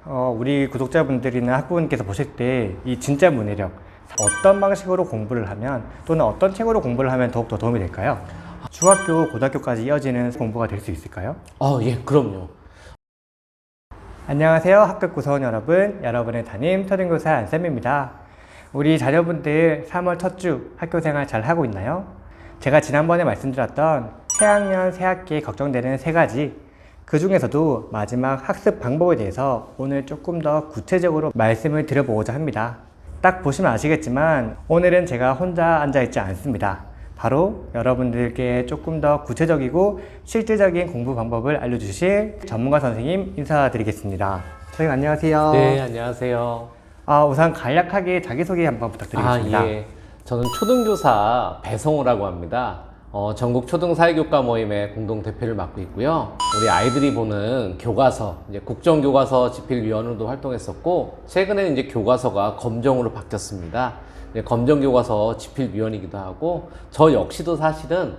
우리 구독자분들이나 학부모님께서 보실 때 이 진짜 문해력, 어떤 방식으로 공부를 하면 또는 어떤 책으로 공부를 하면 더욱더 도움이 될까요? 중학교, 고등학교까지 이어지는 공부가 될 수 있을까요? 예, 그럼요. 안녕하세요, 학급 구성원 여러분. 여러분의 담임 초등교사 안쌤입니다. 우리 자녀분들 3월 첫 주 학교 생활 잘 하고 있나요? 제가 지난번에 말씀드렸던 새학년, 새학기에 걱정되는 3가지, 그 중에서도 마지막 학습 방법에 대해서 오늘 조금 더 구체적으로 말씀을 드려보고자 합니다. 딱 보시면 아시겠지만 오늘은 제가 혼자 앉아있지 않습니다. 바로 여러분들께 조금 더 구체적이고 실질적인 공부 방법을 알려주실 전문가 선생님 인사드리겠습니다. 선생님 안녕하세요. 네, 안녕하세요. 우선 간략하게 자기소개 한번 부탁드리겠습니다. 예. 저는 초등교사 배성우라고 합니다. 전국 초등사회교과 모임의 공동대표를 맡고 있고요. 우리 아이들이 보는 교과서, 이제 국정교과서 집필위원으로도 활동했었고, 최근에 이제 교과서가 검정으로 바뀌었습니다. 검정교과서 집필위원이기도 하고, 저 역시도 사실은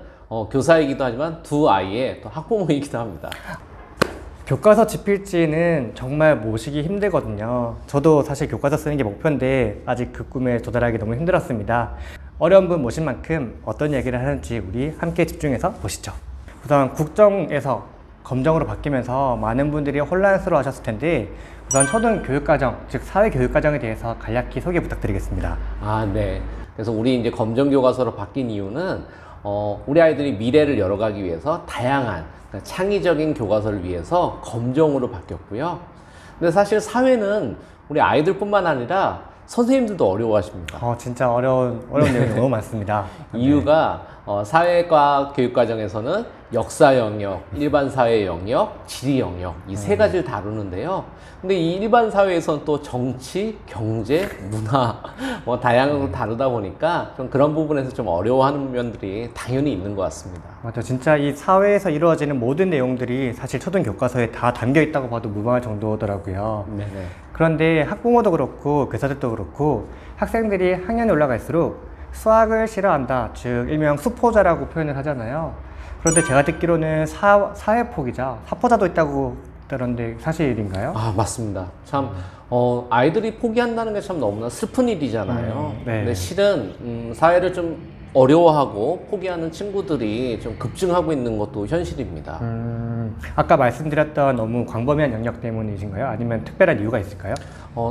교사이기도 하지만 두 아이의 또 학부모이기도 합니다. 교과서 집필지는 정말 모시기 힘들거든요. 저도 사실 교과서 쓰는 게 목표인데 아직 그 꿈에 도달하기 너무 힘들었습니다. 어려운 분 모신 만큼 어떤 얘기를 하는지 우리 함께 집중해서 보시죠. 우선 국정에서 검정으로 바뀌면서 많은 분들이 혼란스러워 하셨을 텐데, 우선 초등교육과정, 즉 사회교육과정에 대해서 간략히 소개 부탁드리겠습니다. 네. 그래서 우리 이제 검정교과서로 바뀐 이유는 우리 아이들이 미래를 열어가기 위해서 다양한, 그러니까 창의적인 교과서를 위해서 검정으로 바뀌었고요. 근데 사실 사회는 우리 아이들뿐만 아니라 선생님들도 어려워하십니다. 진짜 어려운 내용이 너무 많습니다. 이유가 사회과학 교육과정에서는 역사 영역, 일반 사회 영역, 지리 영역, 이 3가지를 다루는데요. 근데 이 일반 사회에서는 또 정치, 경제, 문화 다양한 걸 다루다 보니까 좀 그런 부분에서 좀 어려워하는 면들이 당연히 있는 것 같습니다. 맞죠. 진짜 이 사회에서 이루어지는 모든 내용들이 사실 초등교과서에 다 담겨 있다고 봐도 무방할 정도더라고요. 네네. 그런데 학부모도 그렇고 교사들도 그렇고 학생들이 학년이 올라갈수록 수학을 싫어한다, 즉 일명 수포자라고 표현을 하잖아요. 그런데 제가 듣기로는 사회포기자, 사포자도 있다고 들었는데 사실인가요? 맞습니다. 참 아이들이 포기한다는 게 참 너무나 슬픈 일이잖아요. 네. 근데 실은 사회를 좀 어려워하고 포기하는 친구들이 좀 급증하고 있는 것도 현실입니다. 아까 말씀드렸던 너무 광범위한 영역 때문이신가요? 아니면 특별한 이유가 있을까요?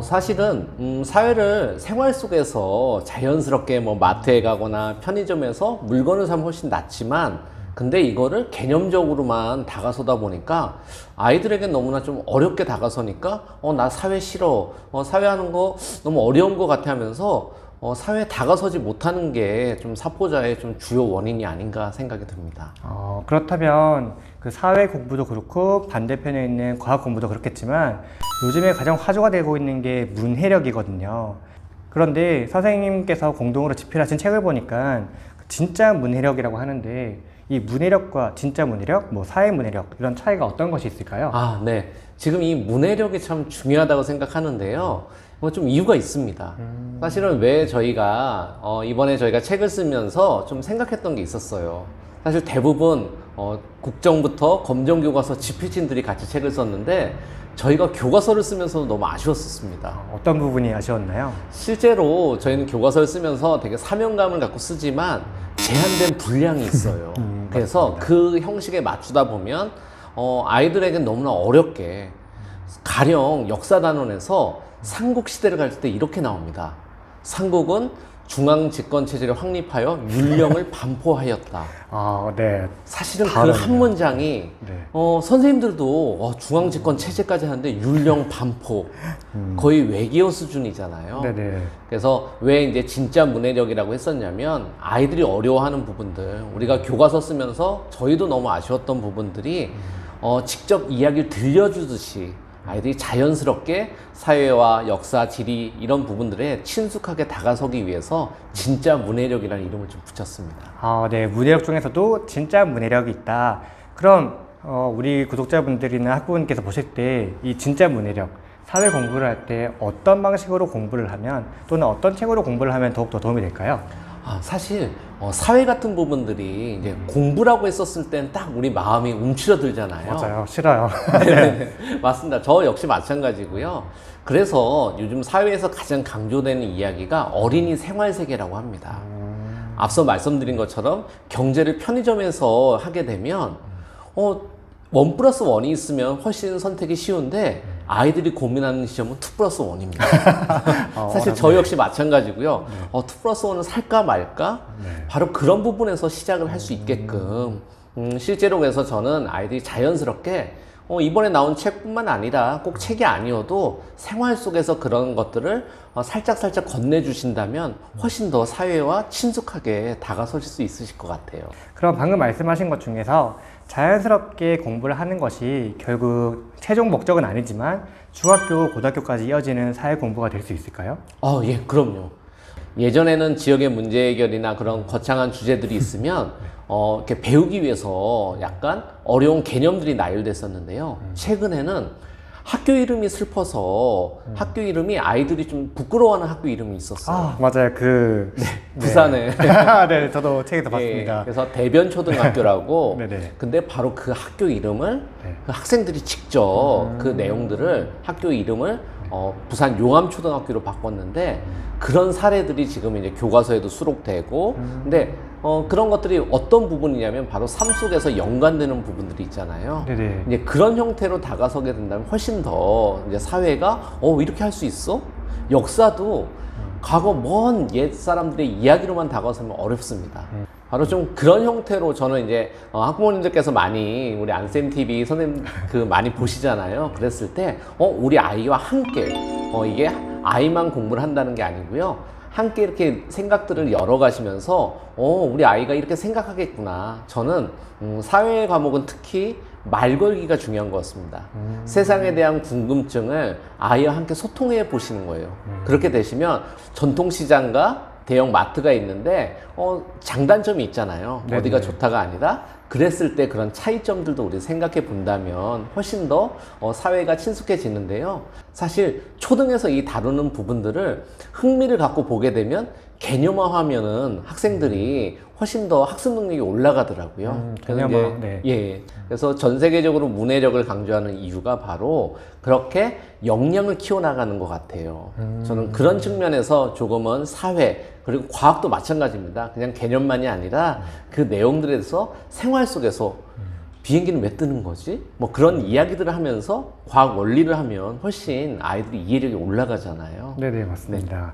사실은 사회를 생활 속에서 자연스럽게 마트에 가거나 편의점에서 물건을 사면 훨씬 낫지만, 근데 이거를 개념적으로만 다가서다 보니까 아이들에게 너무나 좀 어렵게 다가서니까 나 사회 싫어, 사회하는 거 너무 어려운 것 같아 하면서 사회에 다가서지 못하는 게 좀 사포자의 좀 주요 원인이 아닌가 생각이 듭니다. 그렇다면 그 사회 공부도 그렇고 반대편에 있는 과학 공부도 그렇겠지만 요즘에 가장 화두가 되고 있는 게 문해력이거든요. 그런데 선생님께서 공동으로 집필하신 책을 보니까 진짜 문해력이라고 하는데, 이 문해력과 진짜 문해력, 사회 문해력, 이런 차이가 어떤 것이 있을까요? 네. 지금 이 문해력이 참 중요하다고 생각하는데요. 좀 이유가 있습니다. 사실은 왜 저희가 이번에 저희가 책을 쓰면서 좀 생각했던 게 있었어요. 사실 대부분 국정부터 검정교과서 집필진들이 같이 책을 썼는데 저희가 교과서를 쓰면서 너무 아쉬웠었습니다. 어떤 부분이 아쉬웠나요? 실제로 저희는 교과서를 쓰면서 되게 사명감을 갖고 쓰지만 제한된 분량이 있어요. 그래서 그 형식에 맞추다 보면 아이들에겐 너무나 어렵게, 가령 역사단원에서 삼국시대를 갈 때 이렇게 나옵니다. 삼국은 중앙집권체제를 확립하여 율령을 반포하였다. 네. 사실은 그 한 문장이 네. 선생님들도 중앙집권체제까지 하는데 율령 반포, 거의 외계어 수준이잖아요. 네네. 그래서 왜 이제 진짜 문해력이라고 했었냐면, 아이들이 어려워하는 부분들, 우리가 교과서 쓰면서 저희도 너무 아쉬웠던 부분들이 직접 이야기를 들려주듯이 아이들이 자연스럽게 사회와 역사, 지리 이런 부분들에 친숙하게 다가서기 위해서 진짜 문해력이라는 이름을 좀 붙였습니다. 네. 문해력 중에서도 진짜 문해력이 있다. 그럼 우리 구독자분들이나 학부모님께서 보실 때 이 진짜 문해력, 사회 공부를 할 때 어떤 방식으로 공부를 하면 또는 어떤 책으로 공부를 하면 더욱더 도움이 될까요? 사실 사회 같은 부분들이 이제 공부라고 했었을 땐 딱 우리 마음이 움츠러들잖아요. 맞아요. 싫어요. 네, 맞습니다. 저 역시 마찬가지고요. 그래서 요즘 사회에서 가장 강조되는 이야기가 어린이 생활 세계라고 합니다. 앞서 말씀드린 것처럼 경제를 편의점에서 하게 되면 1+1이 있으면 훨씬 선택이 쉬운데 아이들이 고민하는 시점은 2+1입니다. 사실 저 역시 마찬가지고요. 2+1을 살까 말까? 바로 그런 부분에서 시작을 할 수 있게끔 실제로 그래서 저는 아이들이 자연스럽게 이번에 나온 책뿐만 아니라 꼭 책이 아니어도 생활 속에서 그런 것들을 살짝살짝 건네주신다면 훨씬 더 사회와 친숙하게 다가서실 수 있으실 것 같아요. 그럼 방금 말씀하신 것 중에서 자연스럽게 공부를 하는 것이 결국 최종 목적은 아니지만 중학교, 고등학교까지 이어지는 사회 공부가 될 수 있을까요? 예, 그럼요. 예전에는 지역의 문제 해결이나 그런 거창한 주제들이 있으면 이렇게 배우기 위해서 약간 어려운 개념들이 나열됐었는데요. 최근에는 학교 이름이 슬퍼서 학교 이름이 아이들이 좀 부끄러워하는 학교 이름이 있었어요. 맞아요. 부산에. 네, 저도 책에서 봤습니다. 그래서 대변초등학교라고. 네네. 근데 바로 그 학교 이름을 그 학생들이 직접 그 내용들을 학교 이름을 부산 용암초등학교로 바꿨는데 그런 사례들이 지금 이제 교과서에도 수록되고 근데 그런 것들이 어떤 부분이냐면 바로 삶 속에서 연관되는 부분들이 있잖아요. 네네. 이제 그런 형태로 다가서게 된다면 훨씬 더 이제 사회가 이렇게 할 수 있어? 역사도 과거 먼 옛 사람들의 이야기로만 다가서면 어렵습니다. 바로 좀 그런 형태로 저는 이제 학부모님들께서 많이 우리 안쌤 TV 선생님 많이 보시잖아요. 그랬을 때 우리 아이와 함께 이게 아이만 공부를 한다는 게 아니고요. 함께 이렇게 생각들을 열어가시면서 우리 아이가 이렇게 생각하겠구나. 저는 사회 과목은 특히 말 걸기가 중요한 것 같습니다. 세상에 대한 궁금증을 아이와 함께 소통해 보시는 거예요. 그렇게 되시면 전통시장과 대형 마트가 있는데 장단점이 있잖아요. 네네. 어디가 좋다가 아니라 그랬을 때 그런 차이점들도 우리 생각해 본다면 훨씬 더 사회가 친숙해지는데요. 사실 초등에서 이 다루는 부분들을 흥미를 갖고 보게 되면 개념화하면은 학생들이 훨씬 더 학습 능력이 올라가더라고요. 개념화, 그래서 네. 예. 그래서 전 세계적으로 문해력을 강조하는 이유가 바로 그렇게 역량을 키워나가는 것 같아요. 저는 그런 측면에서 조금은 사회, 그리고 과학도 마찬가지입니다. 그냥 개념만이 아니라 그 내용들에 대해서 생활 속에서 비행기는 왜 뜨는 거지? 뭐 그런 이야기들을 하면서 과학 원리를 하면 훨씬 아이들이 이해력이 올라가잖아요. 네네, 맞습니다.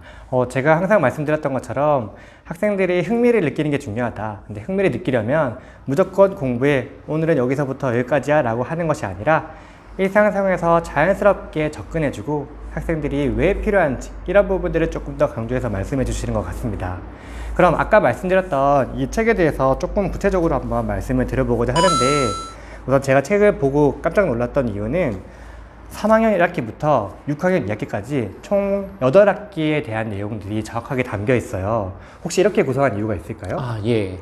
제가 항상 말씀드렸던 것처럼 학생들이 흥미를 느끼는 게 중요하다. 근데 흥미를 느끼려면 무조건 공부에 오늘은 여기서부터 여기까지야 라고 하는 것이 아니라 일상생활에서 자연스럽게 접근해주고 학생들이 왜 필요한지 이런 부분들을 조금 더 강조해서 말씀해 주시는 것 같습니다. 그럼 아까 말씀드렸던 이 책에 대해서 조금 구체적으로 한번 말씀을 드려보고자 하는데 우선 제가 책을 보고 깜짝 놀랐던 이유는 3학년 1학기부터 6학년 2학기까지 총 8학기에 대한 내용들이 정확하게 담겨 있어요. 혹시 이렇게 구성한 이유가 있을까요? 예.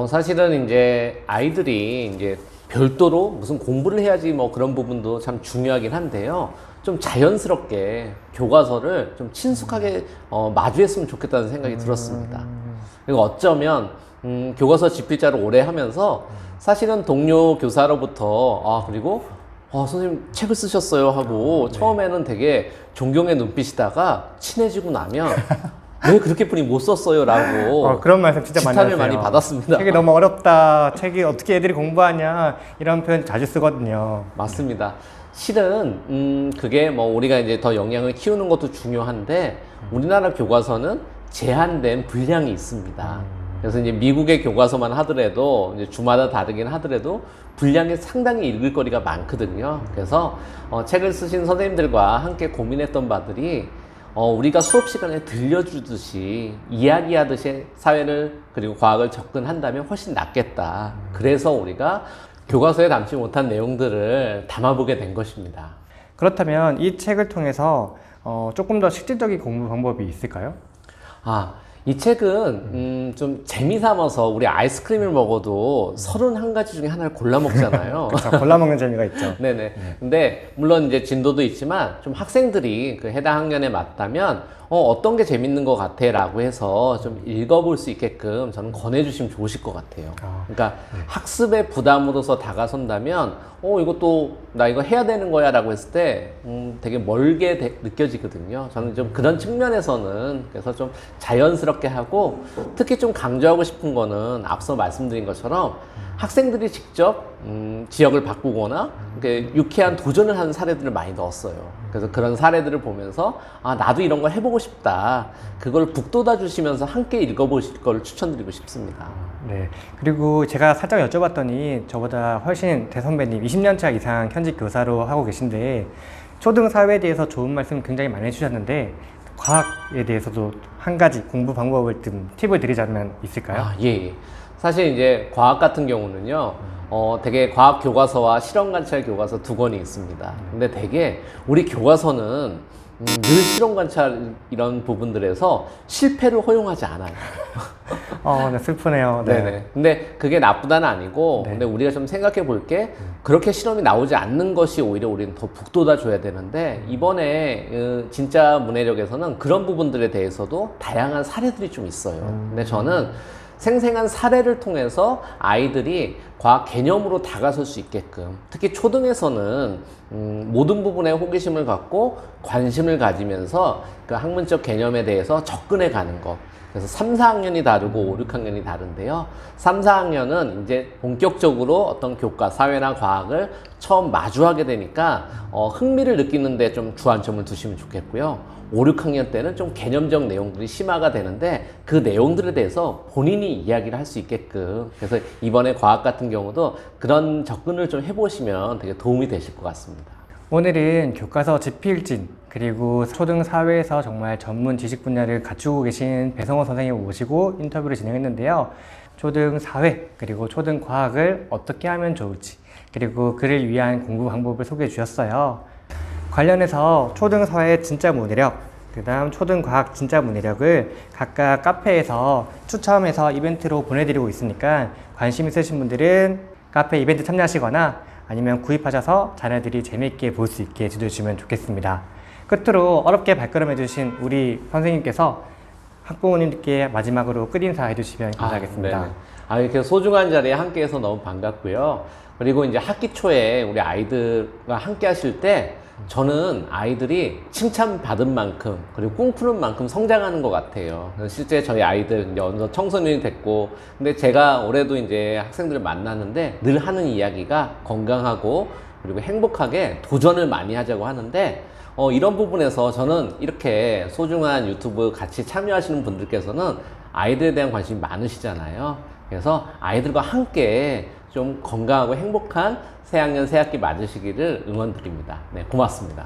사실은 이제 아이들이 이제 별도로 무슨 공부를 해야지 뭐 그런 부분도 참 중요하긴 한데요. 좀 자연스럽게 교과서를 좀 친숙하게 마주했으면 좋겠다는 생각이 들었습니다. 그리고 어쩌면 교과서 집필자를 오래 하면서 사실은 동료 교사로부터 그리고 선생님 책을 쓰셨어요 하고 처음에는 되게 존경의 눈빛이다가 친해지고 나면 왜 그렇게 뿐이 못 썼어요 라고 그런 말씀 진짜 많이 지탄을 하세요. 많이 받았습니다. 책이 너무 어렵다. 책이 어떻게 애들이 공부하냐. 이런 표현 자주 쓰거든요. 맞습니다. 실은 그게 뭐 우리가 이제 더 역량을 키우는 것도 중요한데 우리나라 교과서는 제한된 분량이 있습니다. 그래서 이제 미국의 교과서만 하더라도 이제 주마다 다르긴 하더라도 분량이 상당히 읽을 거리가 많거든요. 그래서 책을 쓰신 선생님들과 함께 고민했던 바들이 우리가 수업 시간에 들려주듯이 이야기하듯이 사회를 그리고 과학을 접근한다면 훨씬 낫겠다. 그래서 우리가 교과서에 담지 못한 내용들을 담아보게 된 것입니다. 그렇다면 이 책을 통해서 조금 더 실질적인 공부 방법이 있을까요? 이 책은 좀 재미삼아서 우리 아이스크림을 먹어도 31가지 중에 하나를 골라 먹잖아요. 그렇죠. 골라 먹는 재미가 있죠. 네네. 근데 물론 이제 진도도 있지만 좀 학생들이 그 해당 학년에 맞다면 어떤 게 재밌는 것 같아 라고 해서 좀 읽어볼 수 있게끔 저는 권해주시면 좋으실 것 같아요. 그러니까 학습의 부담으로서 다가선다면 이것도 나 이거 해야 되는 거야 라고 했을 때 되게 멀게 느껴지거든요. 저는 좀 그런 측면에서는 그래서 좀 자연스럽게 하고 특히 좀 강조하고 싶은 거는 앞서 말씀드린 것처럼 학생들이 직접 지역을 바꾸거나 이렇게 유쾌한 도전을 하는 사례들을 많이 넣었어요. 그래서 그런 사례들을 보면서 나도 이런 걸 해보고 싶다. 그걸 북돋아 주시면서 함께 읽어보실 걸 추천드리고 싶습니다. 네. 그리고 제가 살짝 여쭤봤더니 저보다 훨씬 대선배님 20년차 이상 현직 교사로 하고 계신데 초등 사회에 대해서 좋은 말씀 굉장히 많이 해주셨는데 과학에 대해서도 한 가지 공부 방법을 좀 팁을 드리자면 있을까요? 예. 사실 이제 과학 같은 경우는요, 되게 과학 교과서와 실험 관찰 교과서 두 권이 있습니다. 근데 되게 우리 교과서는 늘 실험 관찰 이런 부분들에서 실패를 허용하지 않아요. 네, 슬프네요. 네. 네네. 근데 그게 나쁘다는 아니고, 네. 근데 우리가 좀 생각해 볼 게, 그렇게 실험이 나오지 않는 것이 오히려 우리는 더 북돋아 줘야 되는데, 이번에 진짜 문해력에서는 그런 부분들에 대해서도 다양한 사례들이 좀 있어요. 근데 저는 생생한 사례를 통해서 아이들이 과학 개념으로 다가설 수 있게끔, 특히 초등에서는 모든 부분에 호기심을 갖고 관심을 가지면서 그 학문적 개념에 대해서 접근해 가는 것. 그래서 3, 4학년이 다르고 5, 6학년이 다른데요. 3, 4학년은 이제 본격적으로 어떤 교과, 사회나 과학을 처음 마주하게 되니까 흥미를 느끼는데 좀 주안점을 두시면 좋겠고요. 5, 6학년 때는 좀 개념적 내용들이 심화가 되는데 그 내용들에 대해서 본인이 이야기를 할 수 있게끔, 그래서 이번에 과학 같은 경우도 그런 접근을 좀 해보시면 되게 도움이 되실 것 같습니다. 오늘은 교과서 집필진 그리고 초등 사회에서 정말 전문 지식 분야를 갖추고 계신 배성호 선생님을 모시고 인터뷰를 진행했는데요. 초등 사회 그리고 초등 과학을 어떻게 하면 좋을지 그리고 그를 위한 공부 방법을 소개해 주셨어요. 관련해서 초등 사회 진짜 문해력, 그 다음 초등 과학 진짜 문해력을 각각 카페에서 추첨해서 이벤트로 보내드리고 있으니까 관심 있으신 분들은 카페 이벤트 참여하시거나 아니면 구입하셔서 자녀들이 재미있게 볼 수 있게 해주시면 좋겠습니다. 끝으로 어렵게 발걸음해 주신 우리 선생님께서 학부모님께 마지막으로 끝인사 해주시면 감사하겠습니다. 이렇게 소중한 자리에 함께해서 너무 반갑고요. 그리고 이제 학기 초에 우리 아이들과 함께 하실 때 저는 아이들이 칭찬받은 만큼 그리고 꿈꾸는 만큼 성장하는 것 같아요. 실제 저희 아이들 이제 어느 정도 청소년이 됐고, 근데 제가 올해도 이제 학생들을 만났는데 늘 하는 이야기가 건강하고 그리고 행복하게 도전을 많이 하자고 하는데, 이런 부분에서 저는 이렇게 소중한 유튜브 같이 참여하시는 분들께서는 아이들에 대한 관심이 많으시잖아요. 그래서 아이들과 함께 좀 건강하고 행복한 새학년 새학기 맞으시기를 응원드립니다. 네, 고맙습니다.